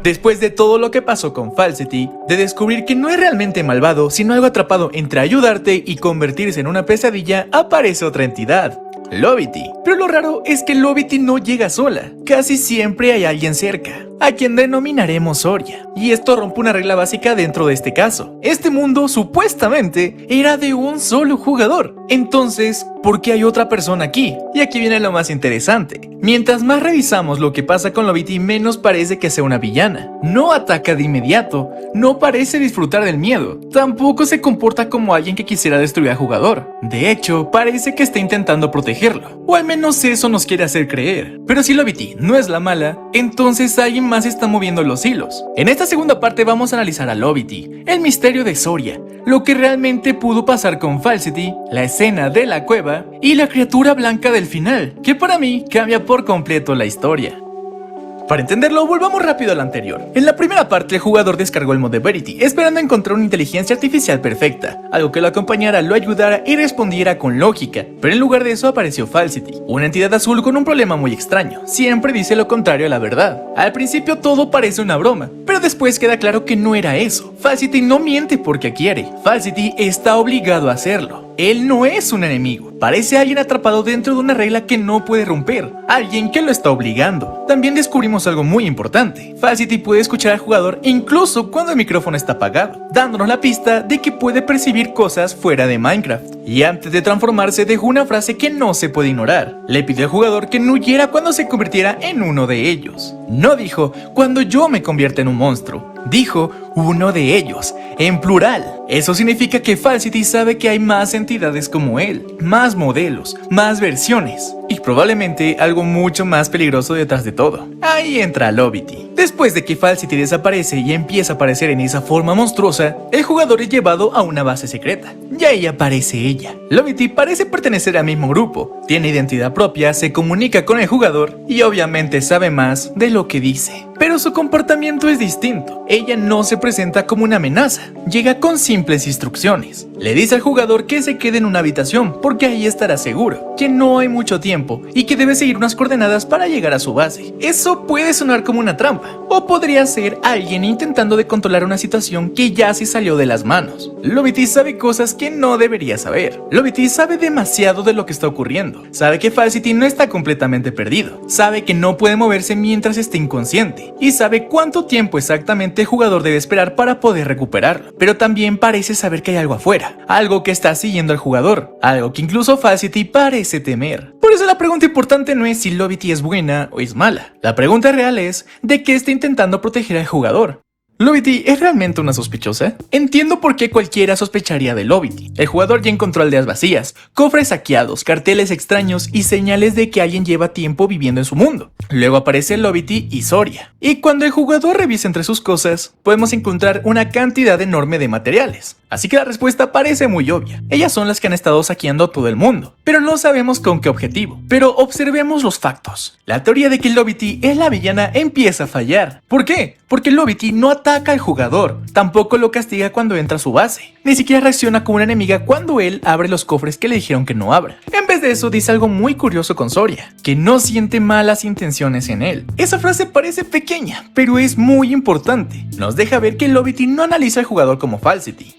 Después de todo lo que pasó con Falsity, de descubrir que no es realmente malvado, sino algo atrapado entre ayudarte y convertirse en una pesadilla, aparece otra entidad, Lobity. Pero lo raro es que Lobity no llega sola, casi siempre hay alguien cerca, a quien denominaremos Soria. Y esto rompe una regla básica dentro de este caso. Este mundo supuestamente era de un solo jugador. Entonces, ¿por qué hay otra persona aquí? Y aquí viene lo más interesante. Mientras más revisamos lo que pasa con Lobity, menos parece que sea una villana. No ataca de inmediato, no parece disfrutar del miedo, tampoco se comporta como alguien que quisiera destruir al jugador. De hecho, parece que está intentando protegerlo, o al menos eso nos quiere hacer creer. Pero si Lobity no es la mala, entonces alguien más está moviendo los hilos. En esta segunda parte vamos a analizar a Lobity, el misterio de Soria, lo que realmente pudo pasar con Falsity, la escena de la cueva y la criatura blanca del final, que para mí cambia por completo la historia. Para entenderlo, volvamos rápido al anterior. En la primera parte, el jugador descargó el mod de Verity, esperando encontrar una inteligencia artificial perfecta, algo que lo acompañara, lo ayudara y respondiera con lógica, pero en lugar de eso apareció Falsity, una entidad azul con un problema muy extraño, siempre dice lo contrario a la verdad. Al principio todo parece una broma, pero después queda claro que no era eso. Falsity no miente porque quiere, Falsity está obligado a hacerlo. Él no es un enemigo, parece alguien atrapado dentro de una regla que no puede romper, alguien que lo está obligando. También descubrimos algo muy importante, Falsity puede escuchar al jugador incluso cuando el micrófono está apagado, dándonos la pista de que puede percibir cosas fuera de Minecraft. Y antes de transformarse dejó una frase que no se puede ignorar, le pidió al jugador que no huyera cuando se convirtiera en uno de ellos. No dijo, cuando yo me convierta en un monstruo, dijo, uno de ellos, en plural. Eso significa que Falsity sabe que hay más entidades como él, más modelos, más versiones, y probablemente algo mucho más peligroso detrás de todo. Ahí entra Lobity. Después de que Falsity desaparece y empieza a aparecer en esa forma monstruosa, el jugador es llevado a una base secreta, y ahí aparece ella. Lobity parece pertenecer al mismo grupo, tiene identidad propia, se comunica con el jugador y obviamente sabe más de lo que dice. Pero su comportamiento es distinto. Ella no se presenta como una amenaza, llega con simples instrucciones. Le dice al jugador que se quede en una habitación porque ahí estará seguro, que no hay mucho tiempo y que debe seguir unas coordenadas para llegar a su base. Eso puede sonar como una trampa, o podría ser alguien intentando de controlar una situación que ya se salió de las manos. Lobity sabe cosas que no debería saber. Lobity sabe demasiado de lo que está ocurriendo. Sabe que Falsity no está completamente perdido. Sabe que no puede moverse mientras esté inconsciente. Y sabe cuánto tiempo exactamente el jugador debe esperar para poder recuperarlo. Pero también parece saber que hay algo afuera, algo que está siguiendo al jugador, algo que incluso Falsity parece temer. Por eso la pregunta importante no es si Lobity es buena o es mala. La pregunta real es de qué está intentando proteger al jugador. ¿Lobity es realmente una sospechosa? Entiendo por qué cualquiera sospecharía de Lobity. El jugador ya encontró aldeas vacías, cofres saqueados, carteles extraños y señales de que alguien lleva tiempo viviendo en su mundo. Luego aparece Lobity y Soria. Y cuando el jugador revisa entre sus cosas, podemos encontrar una cantidad enorme de materiales. Así que la respuesta parece muy obvia. Ellas son las que han estado saqueando a todo el mundo, pero no sabemos con qué objetivo. Pero observemos los factos. La teoría de que Lobity es la villana empieza a fallar. ¿Por qué? Porque Lobity no ataca al jugador, tampoco lo castiga cuando entra a su base, ni siquiera reacciona como una enemiga cuando él abre los cofres que le dijeron que no abra. En vez de eso dice algo muy curioso con Soria, que no siente malas intenciones en él. Esa frase parece pequeña, pero es muy importante. Nos deja ver que Lobity no analiza al jugador como Falsity.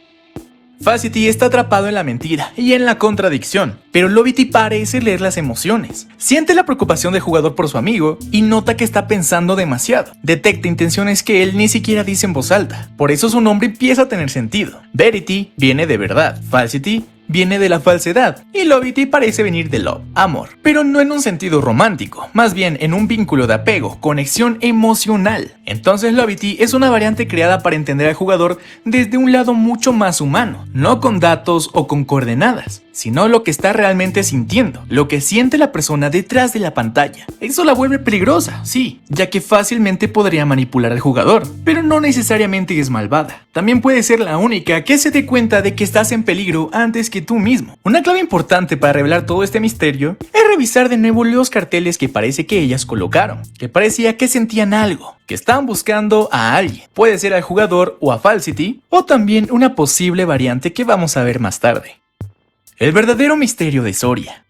Falsity está atrapado en la mentira y en la contradicción, pero Lobity parece leer las emociones. Siente la preocupación del jugador por su amigo y nota que está pensando demasiado. Detecta intenciones que él ni siquiera dice en voz alta, por eso su nombre empieza a tener sentido. Verity viene de verdad, Falsity viene de la falsedad y Lobity parece venir de love, amor, pero no en un sentido romántico, más bien en un vínculo de apego, conexión emocional. Entonces Lobity es una variante creada para entender al jugador desde un lado mucho más humano, no con datos o con coordenadas, sino lo que está realmente sintiendo, lo que siente la persona detrás de la pantalla. Eso la vuelve peligrosa, sí, ya que fácilmente podría manipular al jugador, pero no necesariamente es malvada. También puede ser la única que se dé cuenta de que estás en peligro antes que tú mismo. Una clave importante para revelar todo este misterio es revisar de nuevo los carteles que parece que ellas colocaron, que parecía que sentían algo, que estaban buscando a alguien. Puede ser al jugador o a Falsity, o también una posible variante que vamos a ver más tarde. El verdadero misterio de Soria.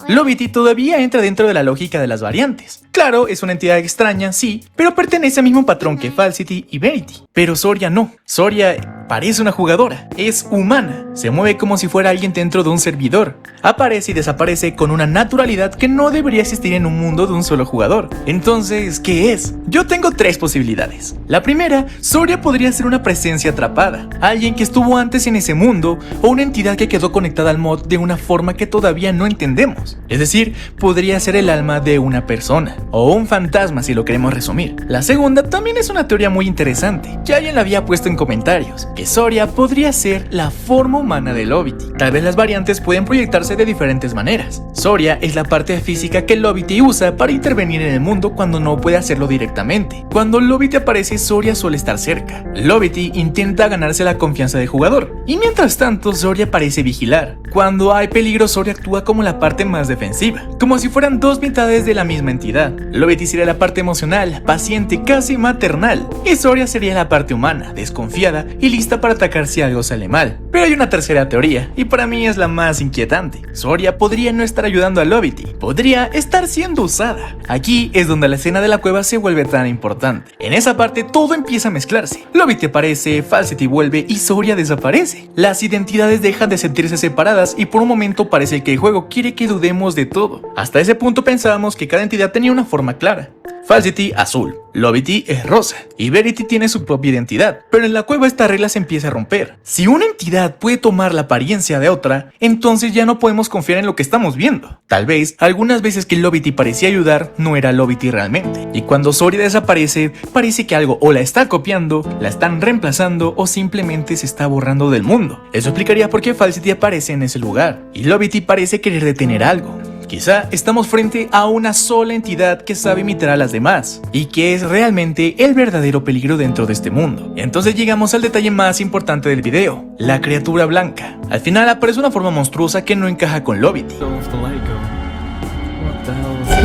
Lobity todavía entra dentro de la lógica de las variantes, Claro, es una entidad extraña, sí, pero pertenece al mismo patrón que Falsity y Verity. Pero Soria no. Soria parece una jugadora, es humana, se mueve como si fuera alguien dentro de un servidor, aparece y desaparece con una naturalidad que no debería existir en un mundo de un solo jugador. Entonces, ¿qué es? Yo tengo 3 posibilidades. La primera, Soria podría ser una presencia atrapada, alguien que estuvo antes en ese mundo o una entidad que quedó conectada al mod de una forma que todavía no entendemos. Es decir, podría ser el alma de una persona o un fantasma si lo queremos resumir. La segunda también es una teoría muy interesante, que alguien la había puesto en comentarios, que Soria podría ser la forma humana de Lobity. Tal vez las variantes pueden proyectarse de diferentes maneras. Soria es la parte física que Lobity usa para intervenir en el mundo cuando no puede hacerlo directamente. Cuando Lobity aparece, Soria suele estar cerca. Lobity intenta ganarse la confianza del jugador, y mientras tanto Soria parece vigilar. Cuando hay peligro, Soria actúa como la parte más defensiva, como si fueran 2 mitades de la misma entidad. Lobity sería la parte emocional, paciente, casi maternal, y Soria sería la parte humana, desconfiada y lista para atacar si algo sale mal. Pero hay una tercera teoría, y para mí es la más inquietante. Soria podría no estar ayudando a Lobity, podría estar siendo usada. Aquí es donde la escena de la cueva se vuelve tan importante. En esa parte todo empieza a mezclarse. Lobity aparece, Falsity vuelve y Soria desaparece. Las identidades dejan de sentirse separadas y por un momento parece que el juego quiere que dudemos de todo. Hasta ese punto pensábamos que cada entidad tenía una forma clara. Falsity azul, Lobity es rosa y Verity tiene su propia identidad, pero en la cueva esta regla se empieza a romper. Si una entidad puede tomar la apariencia de otra, entonces ya no podemos confiar en lo que estamos viendo. Tal vez algunas veces que Lobity parecía ayudar no era Lobity realmente, y cuando Soria desaparece parece que algo o la está copiando, la están reemplazando o simplemente se está borrando del mundo. Eso explicaría por qué Falsity aparece en ese lugar y Lobity parece querer detener algo. Quizá estamos frente a una sola entidad que sabe imitar a las demás y que es realmente el verdadero peligro dentro de este mundo. Entonces llegamos al detalle más importante del video, la criatura blanca. Al final aparece una forma monstruosa que no encaja con Lobity. Oh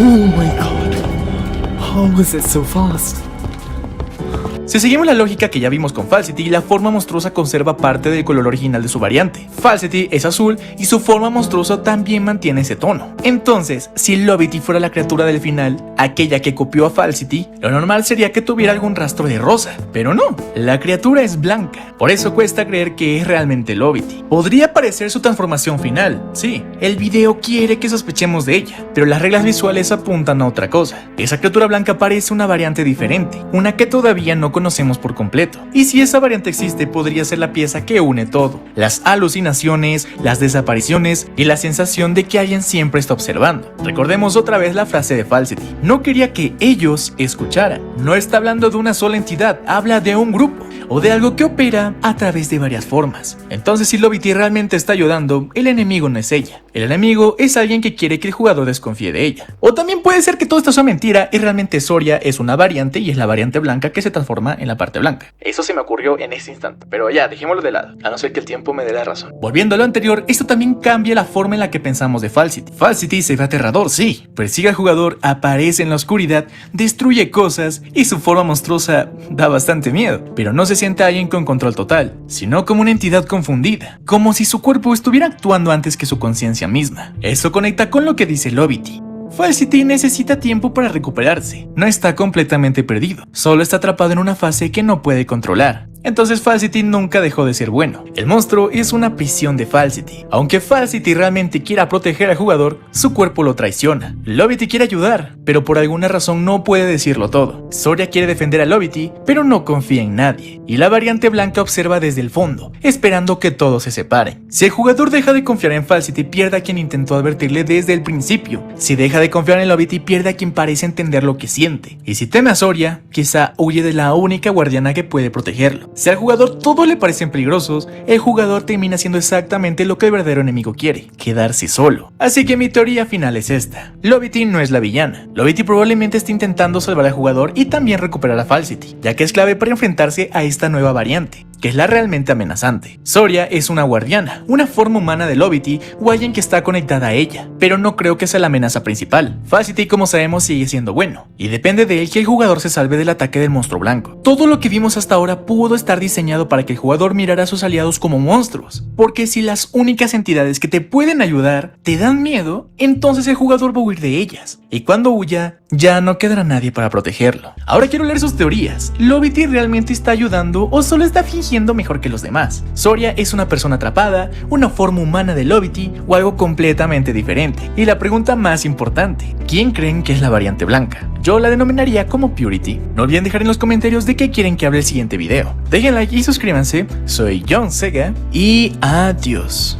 my god, how was it so fast? Si seguimos la lógica que ya vimos con Falsity, la forma monstruosa conserva parte del color original de su variante. Falsity es azul y su forma monstruosa también mantiene ese tono. Entonces, si Lobity fuera la criatura del final, aquella que copió a Falsity, lo normal sería que tuviera algún rastro de rosa, pero no, la criatura es blanca. Por eso cuesta creer que es realmente Lobity. Podría parecer su transformación final, sí, el video quiere que sospechemos de ella, pero las reglas visuales apuntan a otra cosa. Esa criatura blanca parece una variante diferente, una que todavía no conocemos por completo. Y si esa variante existe, podría ser la pieza que une todo: las alucinaciones, las desapariciones y la sensación de que alguien siempre está observando. Recordemos otra vez la frase de Falsity: no quería que ellos escucharan. No está hablando de una sola entidad, habla de un grupo o de algo que opera a través de varias formas. Entonces, si Lobity realmente está ayudando, el enemigo no es ella. El enemigo es alguien que quiere que el jugador desconfíe de ella. O también puede ser que todo esto sea mentira y realmente Soria es una variante y es la variante blanca que se transforma en la parte blanca. Eso se me ocurrió en ese instante, pero ya, dejémoslo de lado, a no ser que el tiempo me dé la razón. Volviendo a lo anterior, esto también cambia la forma en la que pensamos de Falsity. Falsity se ve aterrador, sí, persigue al jugador, aparece en la oscuridad, destruye cosas y su forma monstruosa da bastante miedo, pero no se siente alguien con control total, sino como una entidad confundida, como si su cuerpo estuviera actuando antes que su conciencia misma. Eso conecta con lo que dice Lobity. Falsity necesita tiempo para recuperarse, no está completamente perdido, solo está atrapado en una fase que no puede controlar. Entonces Falsity nunca dejó de ser bueno. El monstruo es una prisión de Falsity. Aunque Falsity realmente quiera proteger al jugador, su cuerpo lo traiciona. Lobity quiere ayudar, pero por alguna razón no puede decirlo todo. Soria quiere defender a Lobity, pero no confía en nadie. Y la variante blanca observa desde el fondo, esperando que todos se separen. Si el jugador deja de confiar en Falsity, pierde a quien intentó advertirle desde el principio. Si deja de confiar en Lobity, pierde a quien parece entender lo que siente. Y si teme a Soria, quizá huye de la única guardiana que puede protegerlo. Si al jugador todos le parecen peligrosos, el jugador termina haciendo exactamente lo que el verdadero enemigo quiere: quedarse solo. Así que mi teoría final es esta: Lobity no es la villana. Lobity probablemente está intentando salvar al jugador y también recuperar a Falsity, ya que es clave para enfrentarse a esta nueva variante. que es la realmente amenazante. Soria es una guardiana, una forma humana de Lobity o alguien que está conectada a ella, pero no creo que sea la amenaza principal. Falsity, como sabemos, sigue siendo bueno, y depende de él que el jugador se salve del ataque del monstruo blanco. Todo lo que vimos hasta ahora pudo estar diseñado para que el jugador mirara a sus aliados como monstruos, porque si las únicas entidades que te pueden ayudar te dan miedo, entonces el jugador va a huir de ellas, y cuando huya, ya no quedará nadie para protegerlo. Ahora quiero leer sus teorías. ¿Lobity realmente está ayudando o solo está fingiendo mejor que los demás? ¿Soria es una persona atrapada, una forma humana de Lobity o algo completamente diferente? Y la pregunta más importante, ¿quién creen que es la variante blanca? Yo la denominaría como Purity. No olviden dejar en los comentarios de qué quieren que hable el siguiente video. Dejen like y suscríbanse. Soy John Sega y adiós.